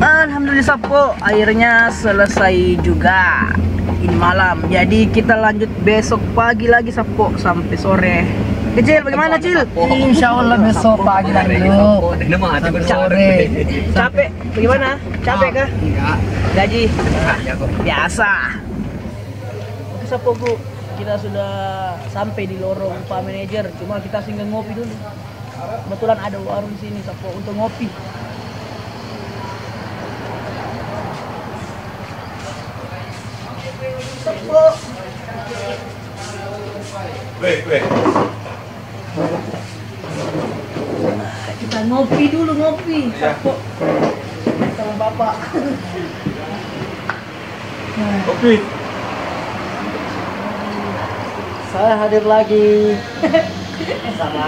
Alhamdulillah Sapo, akhirnya selesai juga. Ini malam, jadi kita lanjut besok pagi lagi Sapo sampai sore. Kecil, bagaimana Cil? Insya Allah besok pagi lagi yuk. Capek, capek, bagaimana? Capek kah? Gaji? Biasa. Oke Sapo Bu, kita sudah sampai di lorong Pak Manajer. Cuma kita singgah ngopi dulu. Kebetulan ada warung sini Sapo untuk ngopi. Sapo. Kita ngopi dulu, ngopi Sapo sama bapak. Kopi. Saya hadir lagi Sama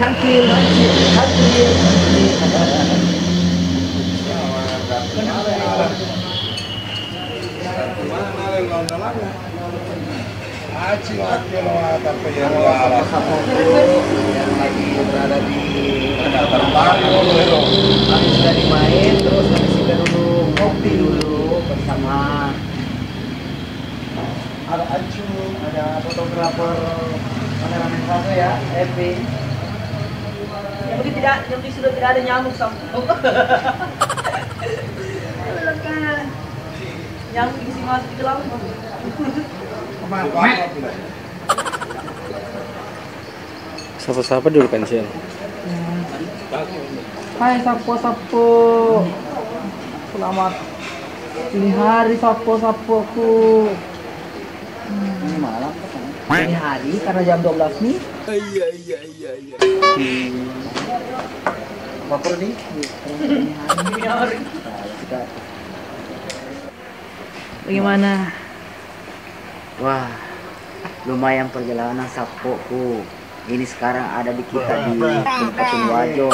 Cangkil. yang lagi berada di habis dari main terus habis itu dulu ngopi dulu bersama ada Acu, ada fotografer kameramen satu ya, Epi. Yang penting sudah tidak ada nyamuk Sapo. Nyamuk isi masuk ke dalam. Siapa-siapa dulu pensiun. Hai Sapo. Selamat ini hari Sapo-sapoku. Ini malam ini hari karena jam 12 nih. Iya. Baper nih. Ini hari. Bagaimana? Wah, lumayan perjalanan Sapoku. Ini sekarang ada di kita di Kabupaten Wajo,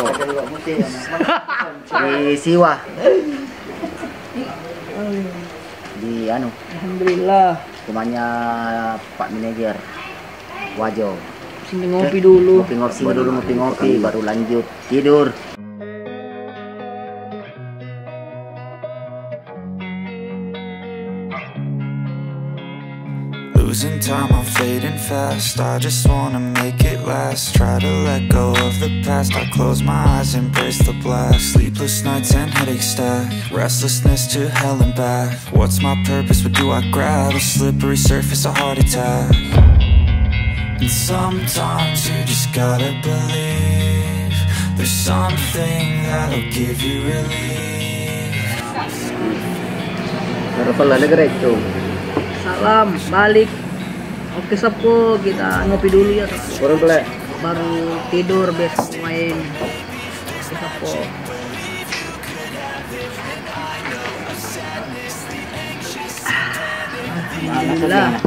di Siwa, di Alhamdulillah. rumahnya Pak Manajer Wajo. Sini ngopi dulu. Ngopi, baru lanjut tidur. Losing time, I'm fading fast. I just wanna make it last. Try to let go of the past. I close my eyes, embrace the blast. Sleepless nights and headaches stack. Restlessness to hell and back. What's my purpose? What do I grab? A slippery surface, a heart attack. And sometimes you just gotta believe there's something that'll give you relief. Salam balik. Oke Sapo, kita ngopi dulu ya Sapo. Baru tidur besok main. Oke Sapo. Alhamdulillah.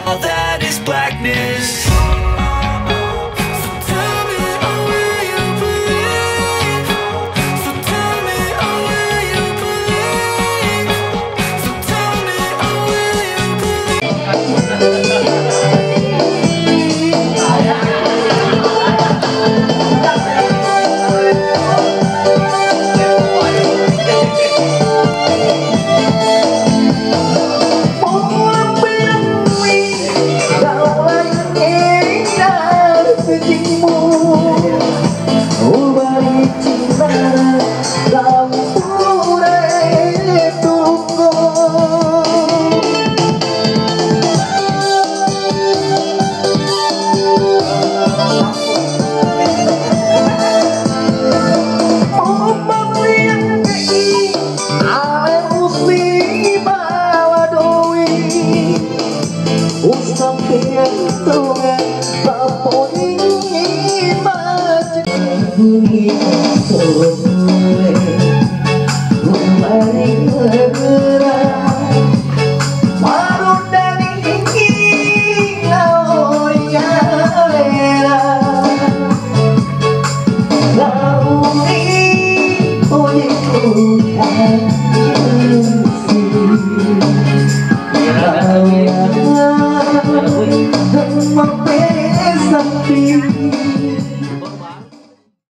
All that is blackness.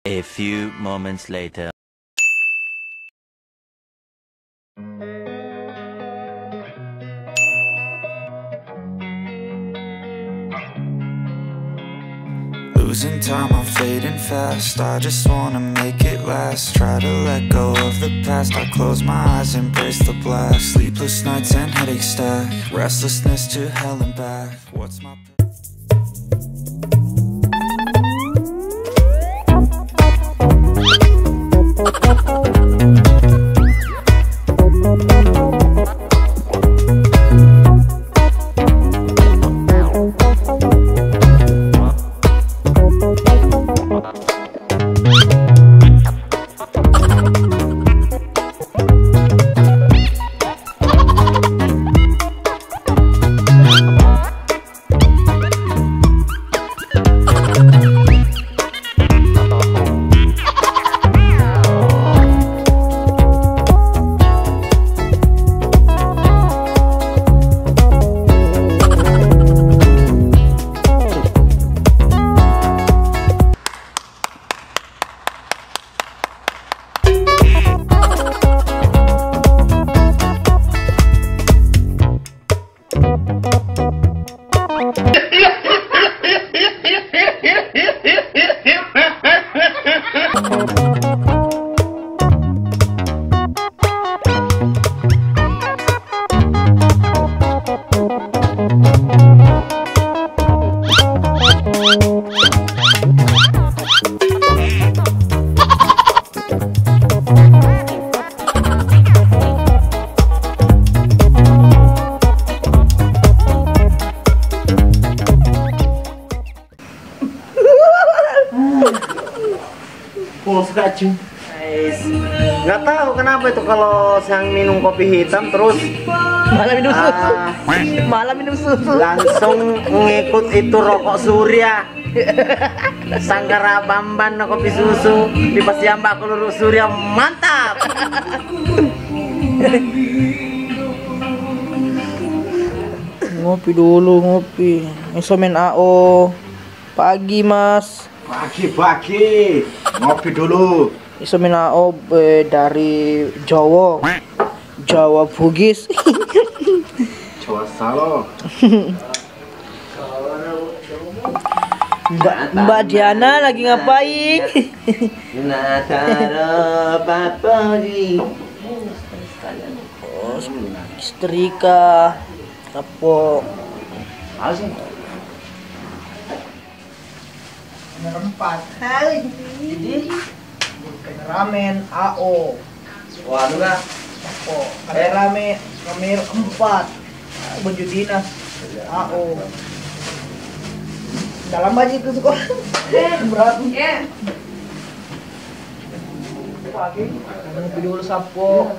A few moments later. losing time, I'm fading fast. I just wanna make it last. Try to let go of the past. I close my eyes, embrace the blast. Sleepless nights and headaches stack. Restlessness to hell and back. What's my Nggak tahu kenapa itu kalau yang minum kopi hitam terus malah minum susu langsung ngikut itu rokok surya. Sangkara Bamban kopi susu di Pasiamba Keluru Surya, mantap. Ngopi dulu, ngopi. Instrumen AO pagi mas. Pagi ngopi dulu. Instrumen AO dari Jawa Bugis. Jawa Salo. Mbak Diana lagi ngapain? Setrika kapok. Rempat. Jadi ramen AO. Wah, lu kah? Oh, ramen 4. Baju dinas AO. Dalam baju itu sekolah. Berat. Pagi. Ngopi dulu sapo.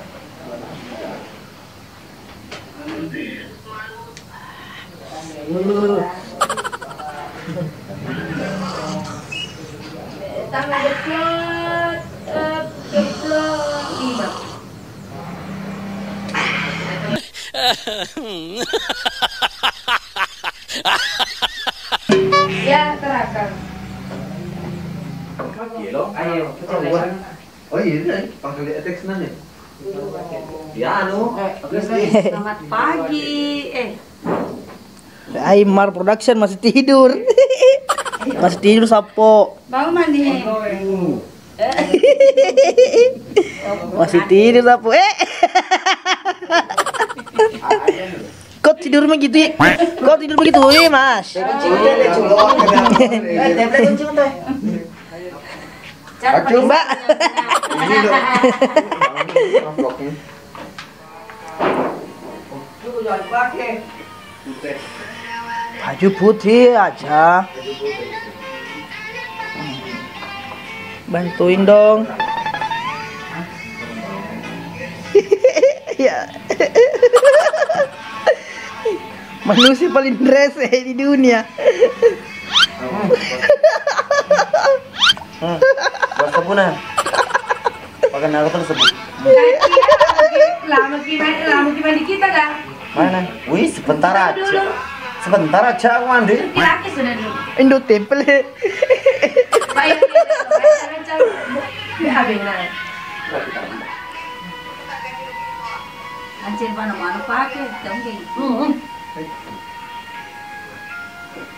Tangan deplot, deplot. Ya, terakan. Ayo, oh iya, panggil teks nanya. Ya, Selamat pagi. Aimar Production masih tidur. Masih tidur sapo. Bangun mandi. Masih tidur sapo. Kok tidur begitu ya? Kok tidur begitu ya, Mas? Mbak. Baju putih aja. Bantuin dong. Ya. Manusia paling rese di dunia. Buat sebunan. Pakai naruh terus sebut. Lama gimana di kita dah? Mana? Wih, sebentar aja. Sebentar aja aku mandi. Laki sudah dulu. Indo tempel. Bayar habisnya. Anjir mana pakai, dong gitu.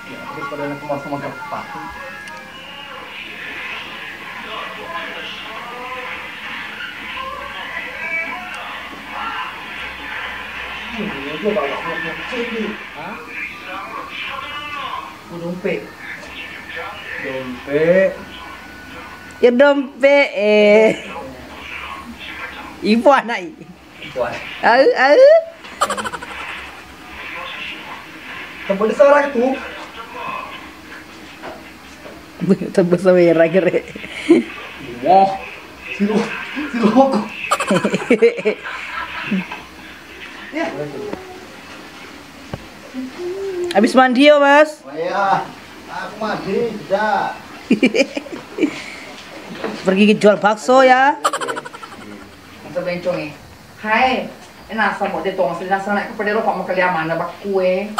Daripada aku sama kepak. Dompet. Ya dompet ibu anak. Tempat seorang itu. Tebus merah kere. Wah, silu kok. Habis mandi ya, Mas? Oh iya, aku mandi sudah. Pergi jual bakso ya. Sa bencong eh. Hai, nasa mo dito kasi nasa na kapadero pa mo kalyaman na bakue.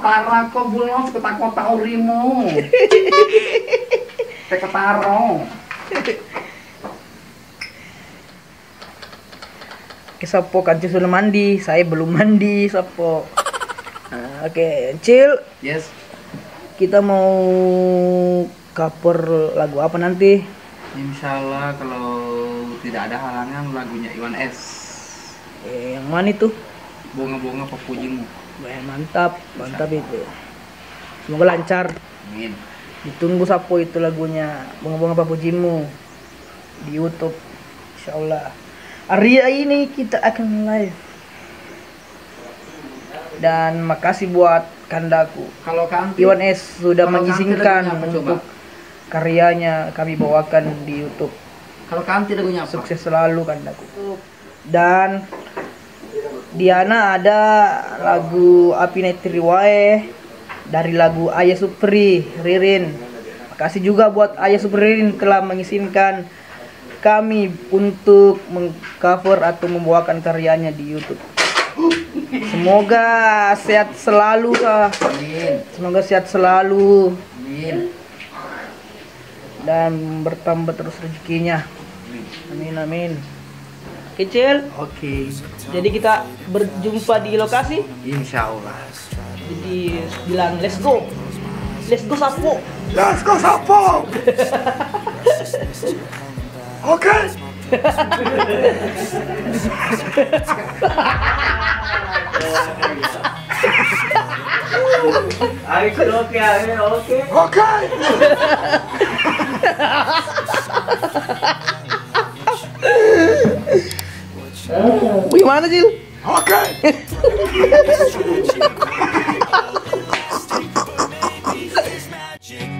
Karena ko bulong sa kota urimo. Teka taro. Sapo kan sudah mandi, saya belum mandi Sapo. Nah, oke, Cil. Yes. Kita mau cover lagu apa nanti? Insyaallah kalau tidak ada halangan lagunya Iwan S. Yang mana itu? Bunga-bunga pepujimu. Mantap itu. Semoga lancar. Amin. Ditunggu Sapo itu lagunya Bunga-bunga Papujimu di YouTube. Insyaallah. Hari ini kita akan live. Dan makasih buat Kandaku. Kalau Kanti Iwan S sudah kalau mengizinkan Kanti lagunya apa, untuk coba? karyanya kami bawakan di YouTube. Kalau Kanti lagunya apa? Sukses selalu Kandaku. Dan Diana ada lagu Api Netri Wae dari lagu Ayah Supri Ririn. Makasih juga buat Ayah Supri Ririn telah mengizinkan kami untuk mengcover atau membawakan karyanya di YouTube. Semoga sehat selalu Kak. Amin. Semoga sehat selalu Amin. dan bertambah terus rezekinya. Amin amin. Kecil. Oke. Jadi kita berjumpa di lokasi. Insyaallah. Jadi bilang let's go. Let's go Sapo. Let's go Sapo. Oke. Oke. Gimana Cil? Oke.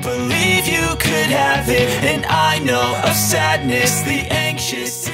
Believe you could have it, and I know of sadness, the anxious.